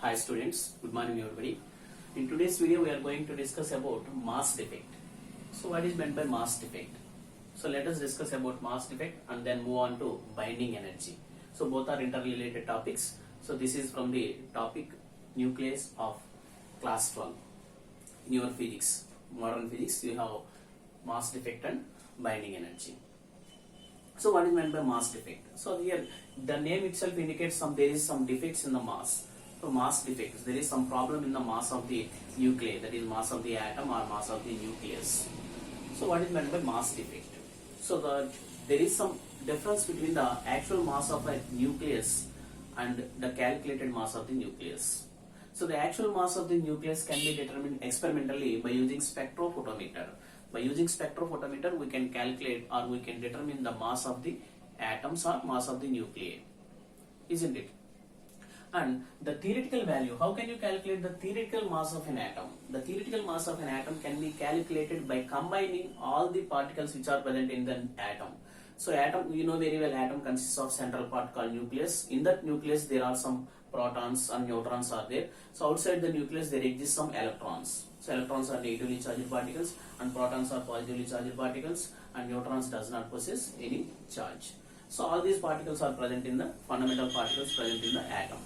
Hi students, good morning everybody. In today's video we are going to discuss about mass defect. So what is meant by mass defect? So let us discuss about mass defect and then move on to binding energy. So both are interrelated topics. So this is from the topic nucleus of class 12. In your physics, modern physics, you have mass defect and binding energy. So what is meant by mass defect? So here the name itself indicates there is some defects in the mass. So mass defects, there is some problem in the mass of the nuclei, that is mass of the atom or mass of the nucleus. So what is meant by mass defect? So there is some difference between the actual mass of a nucleus and the calculated mass of the nucleus. So the actual mass of the nucleus can be determined experimentally by using spectrophotometer. By using spectrophotometer, we can calculate or we can determine the mass of the atoms or mass of the nuclei, isn't it? And the theoretical value, how can you calculate the theoretical mass of an atom? The theoretical mass of an atom can be calculated by combining all the particles which are present in the atom. So atom, you know very well, atom consists of central part called nucleus. In that nucleus there are some protons and neutrons are there. So outside the nucleus there exist some electrons. So electrons are negatively charged particles and protons are positively charged particles and neutrons does not possess any charge. So all these particles are present in the fundamental particles present in the atom.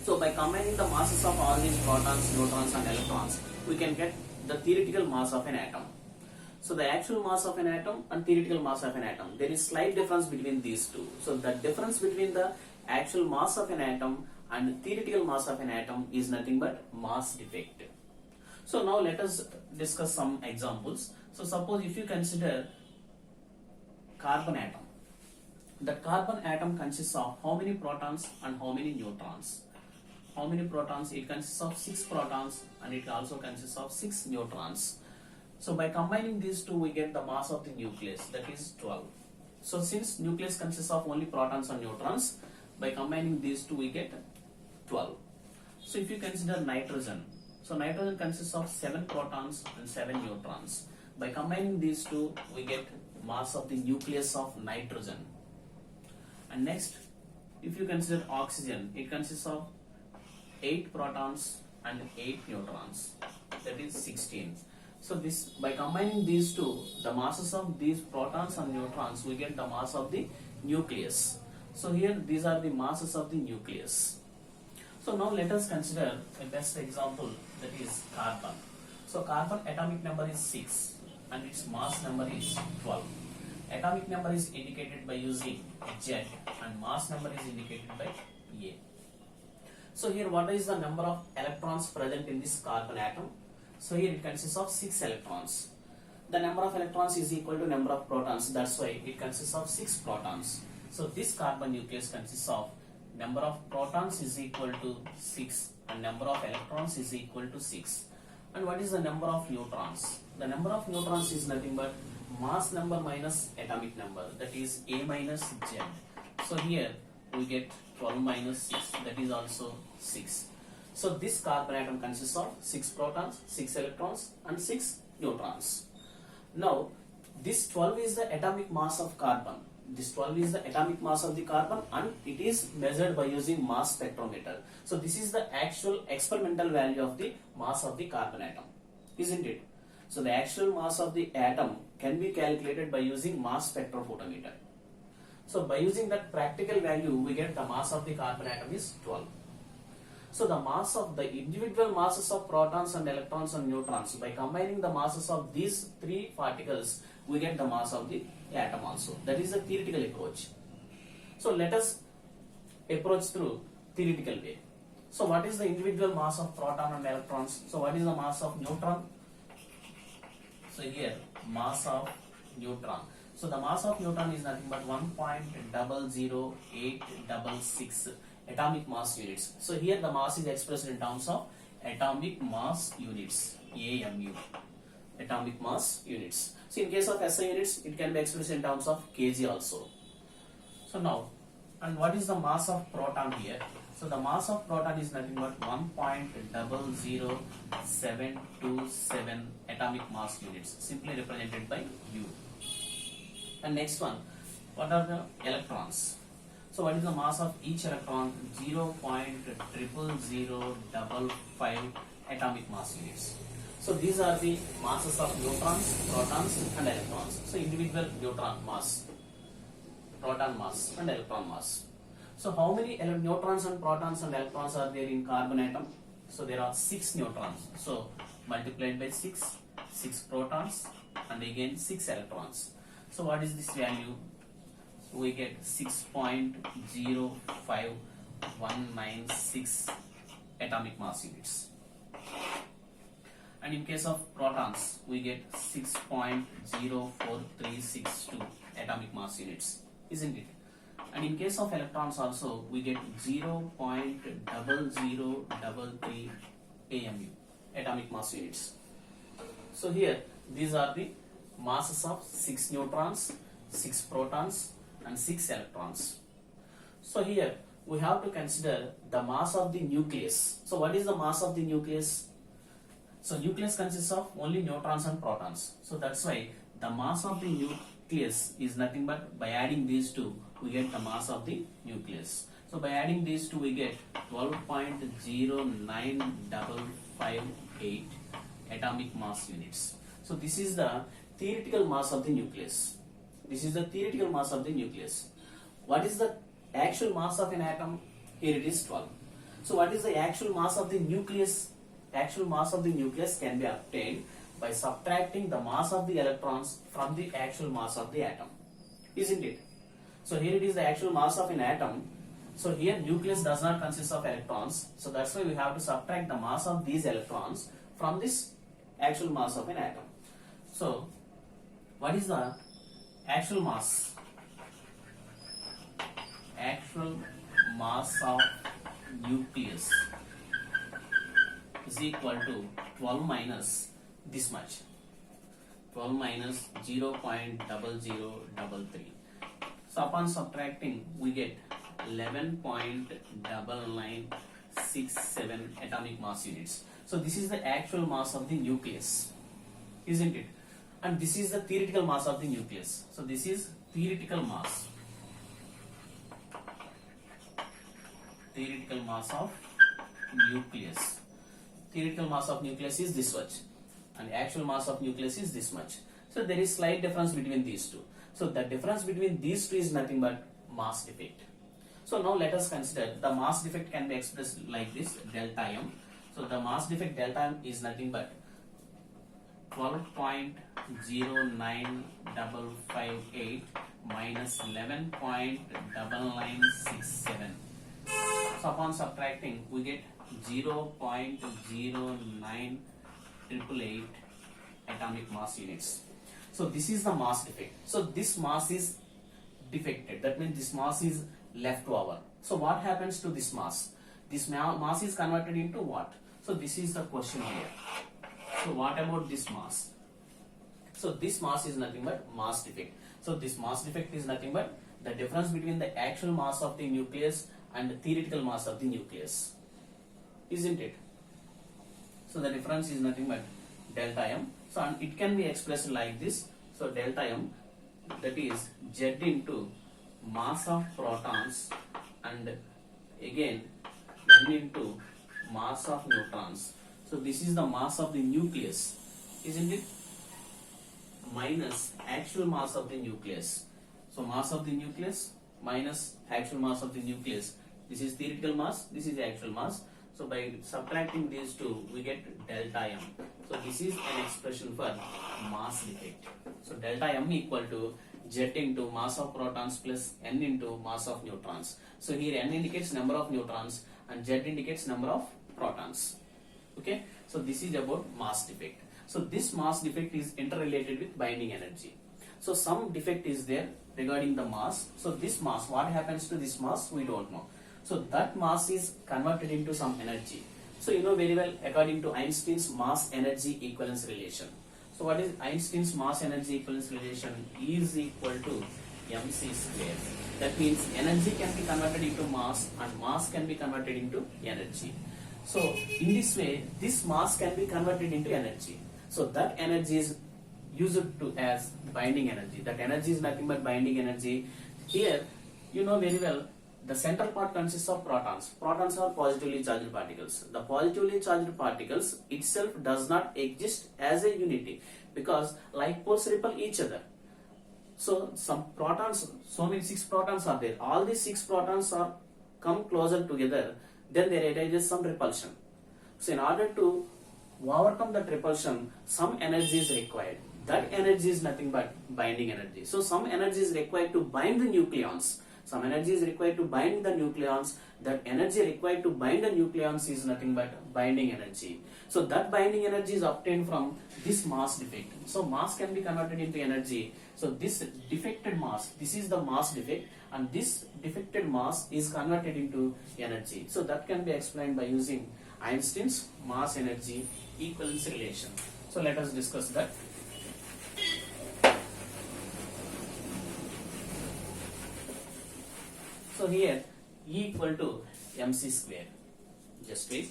So by combining the masses of all these protons, neutrons and electrons, we can get the theoretical mass of an atom. So the actual mass of an atom and theoretical mass of an atom, there is slight difference between these two. So the difference between the actual mass of an atom and theoretical mass of an atom is nothing but mass defect. So now let us discuss some examples. So suppose if you consider carbon atom. The carbon atom consists of how many protons and how many neutrons? How many protons? It consists of 6 protons and it also consists of 6 neutrons. So by combining these two we get the mass of the nucleus, that is 12. So since nucleus consists of only protons and neutrons, by combining these two we get 12. So if you consider nitrogen, so nitrogen consists of 7 protons and 7 neutrons. By combining these two we get mass of the nucleus of nitrogen. And next, if you consider oxygen, it consists of 8 protons and 8 neutrons, that is 16. So this, by combining these two, the masses of these protons and neutrons, we get the mass of the nucleus. So here these are the masses of the nucleus. So now let us consider a best example, that is carbon. So carbon atomic number is 6 and its mass number is 12. Atomic number is indicated by using Z and mass number is indicated by A. So here what is the number of electrons present in this carbon atom? So here it consists of 6 electrons. The number of electrons is equal to number of protons, that's why it consists of 6 protons. So this carbon nucleus consists of number of protons is equal to 6 and number of electrons is equal to 6. And what is the number of neutrons? The number of neutrons is nothing but mass number minus atomic number, that is A minus Z. So here we get 12 minus 6, that is also 6. So this carbon atom consists of 6 protons, 6 electrons and 6 neutrons. Now this 12 is the atomic mass of carbon. This 12 is the atomic mass of the carbon and it is measured by using mass spectrometer. So this is the actual experimental value of the mass of the carbon atom, isn't it? So the actual mass of the atom can be calculated by using mass spectrophotometer. So by using that practical value we get the mass of the carbon atom is 12. So the mass of the individual masses of protons and electrons and neutrons, by combining the masses of these 3 particles we get the mass of the atom also. That is the theoretical approach. So let us approach through theoretical way. So what is the individual mass of proton and electrons? So what is the mass of neutron? So here mass of neutron. So the mass of neutron is nothing but 1.00866 atomic mass units. So here the mass is expressed in terms of atomic mass units, AMU, atomic mass units. So in case of SI units, it can be expressed in terms of kg also. So now, and what is the mass of proton here? So the mass of proton is nothing but 1.00727 atomic mass units, simply represented by U. And next one, what are the electrons? So what is the mass of each electron? 0.00055 atomic mass units. So these are the masses of neutrons, protons and electrons. So individual neutron mass, proton mass and electron mass. So how many neutrons and protons and electrons are there in carbon atom? So there are 6 neutrons. So multiplied by 6, 6 protons and again 6 electrons. So what is this value? We get 6.05196 atomic mass units. And in case of protons, we get 6.04362 atomic mass units, isn't it? And in case of electrons also, we get 0.0033 AMU, atomic mass units. So here, these are the masses of 6 neutrons, 6 protons and 6 electrons. So here, we have to consider the mass of the nucleus. So what is the mass of the nucleus? So nucleus consists of only neutrons and protons. So that's why the mass of the nucleus is nothing but, by adding these two, we get the mass of the nucleus. So by adding these two, we get 12.09558 atomic mass units. So this is the theoretical mass of the nucleus. This is the theoretical mass of the nucleus. What is the actual mass of an atom? Here it is 12. So what is the actual mass of the nucleus? Actual mass of the nucleus can be obtained by subtracting the mass of the electrons from the actual mass of the atom, isn't it? So here it is the actual mass of an atom. So here nucleus does not consist of electrons. So that's why we have to subtract the mass of these electrons from this actual mass of an atom. So what is the actual mass? Actual mass of nucleus is equal to 12 minus this much. 12 minus 0.0033. So upon subtracting, we get 11.9967 atomic mass units. So this is the actual mass of the nucleus, isn't it? And this is the theoretical mass of the nucleus. So this is theoretical mass. Theoretical mass of nucleus. Theoretical mass of nucleus is this much, and actual mass of nucleus is this much. So there is slight difference between these two. So the difference between these two is nothing but mass defect. So now let us consider the mass defect can be expressed like this, delta M. So the mass defect delta M is nothing but 12.09558 minus 11.9967. So upon subtracting, we get 0.09888 atomic mass units. So this is the mass defect. So this mass is defected. That means this mass is left over. So what happens to this mass? This mass is converted into what? So this is the question here. So what about this mass? So this mass is nothing but mass defect. So this mass defect is nothing but the difference between the actual mass of the nucleus and the theoretical mass of the nucleus, isn't it? So the difference is nothing but delta M. So and it can be expressed like this. So delta M, that is Z into mass of protons and again N into mass of neutrons. So this is the mass of the nucleus, isn't it? Minus actual mass of the nucleus. So mass of the nucleus minus actual mass of the nucleus. This is theoretical mass, this is actual mass. So by subtracting these two, we get delta M. So this is an expression for mass defect. So delta M equal to Z into mass of protons plus N into mass of neutrons. So here N indicates number of neutrons and Z indicates number of protons. Okay, so this is about mass defect. So this mass defect is interrelated with binding energy. So some defect is there regarding the mass. So this mass, what happens to this mass, we don't know. So that mass is converted into some energy. So you know very well, according to Einstein's mass energy equivalence relation. So what is Einstein's mass energy equivalence relation? E is equal to mc square. That means energy can be converted into mass and mass can be converted into energy. So in this way, this mass can be converted into energy. So that energy is used to as binding energy. That energy is nothing but binding energy. Here, you know very well, The central part consists of protons. Protons are positively charged particles. The positively charged particles itself does not exist as a unity because like poles repel each other. So some protons, so many 6 protons are there. All these 6 protons are come closer together, then there arises some repulsion. So in order to overcome that repulsion, some energy is required. That energy is nothing but binding energy. So some energy is required to bind the nucleons. Some energy is required to bind the nucleons. That energy required to bind the nucleons is nothing but binding energy. So that binding energy is obtained from this mass defect. So mass can be converted into energy. So this defected mass, this is the mass defect, and this defected mass is converted into energy. So that can be explained by using Einstein's mass energy equivalence relation. So let us discuss that. So here E equal to mc square. Just wait.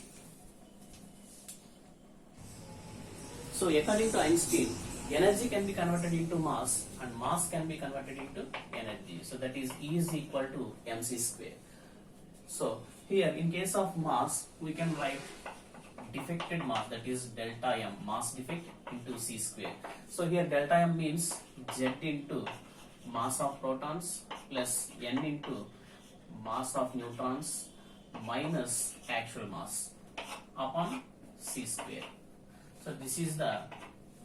So according to Einstein, energy can be converted into mass and mass can be converted into energy. So that is E is equal to mc square. So here in case of mass, we can write defected mass, that is delta m, mass defect into c square. So here delta m means z into mass of protons plus n into mass of neutrons minus actual mass upon c square. So this is the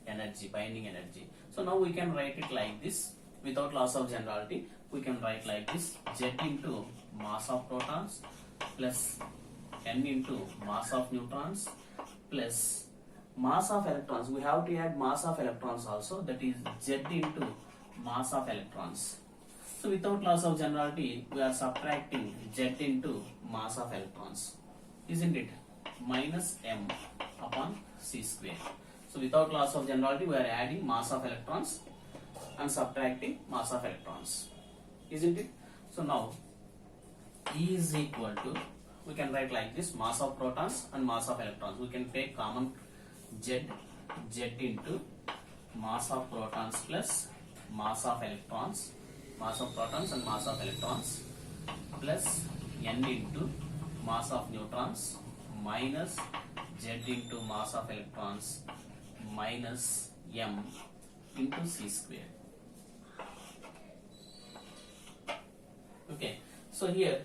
energy, binding energy. So now we can write it like this without loss of generality. We can write like this: z into mass of protons plus n into mass of neutrons plus mass of electrons. We have to add mass of electrons also, that is z into mass of electrons. So without loss of generality, we are subtracting z into mass of electrons, isn't it? Minus m upon c square. So without loss of generality, we are adding mass of electrons and subtracting mass of electrons, isn't it? So now E is equal to, we can write like this: mass of protons and mass of electrons. We can take common z into mass of protons plus mass of electrons, mass of protons and mass of electrons, plus n into mass of neutrons minus z into mass of electrons minus m into c square. Okay, so here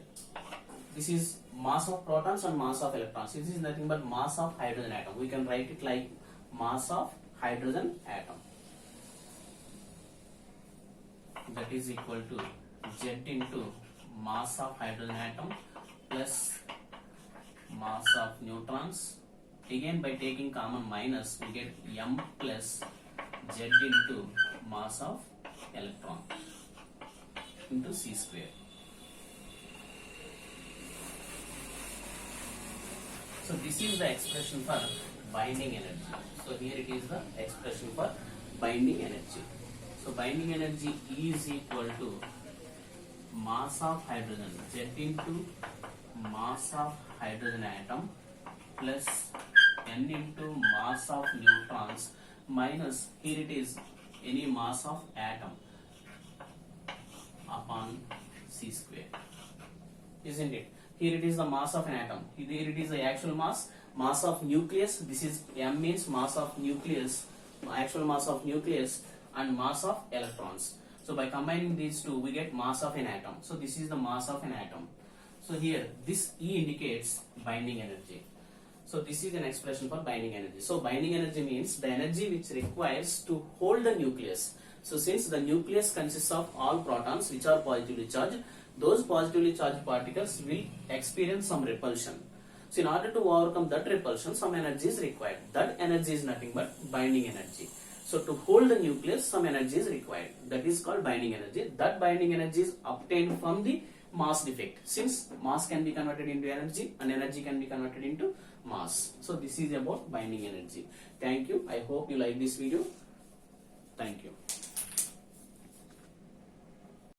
this is mass of protons and mass of electrons. This is nothing but mass of hydrogen atom. We can write it like mass of hydrogen atom. That is equal to z into mass of hydrogen atom plus mass of neutrons. Again, by taking common minus, we get m plus z into mass of electron into c square. So this is the expression for binding energy. So here it is the expression for binding energy. So binding energy is equal to mass of hydrogen, z into mass of hydrogen atom plus n into mass of neutrons minus, here it is any mass of atom, upon c square, isn't it? Here it is the mass of an atom. Here it is the actual mass, mass of nucleus. This is m means mass of nucleus, actual mass of nucleus, and mass of electrons. So by combining these two, we get mass of an atom. So this is the mass of an atom. So here this E indicates binding energy. So this is an expression for binding energy. So binding energy means the energy which requires to hold the nucleus. So since the nucleus consists of all protons which are positively charged, those positively charged particles will experience some repulsion. So in order to overcome that repulsion, some energy is required. That energy is nothing but binding energy. So to hold the nucleus, some energy is required. That is called binding energy. That binding energy is obtained from the mass defect. Since mass can be converted into energy and energy can be converted into mass. So this is about binding energy. Thank you. I hope you like this video. Thank you.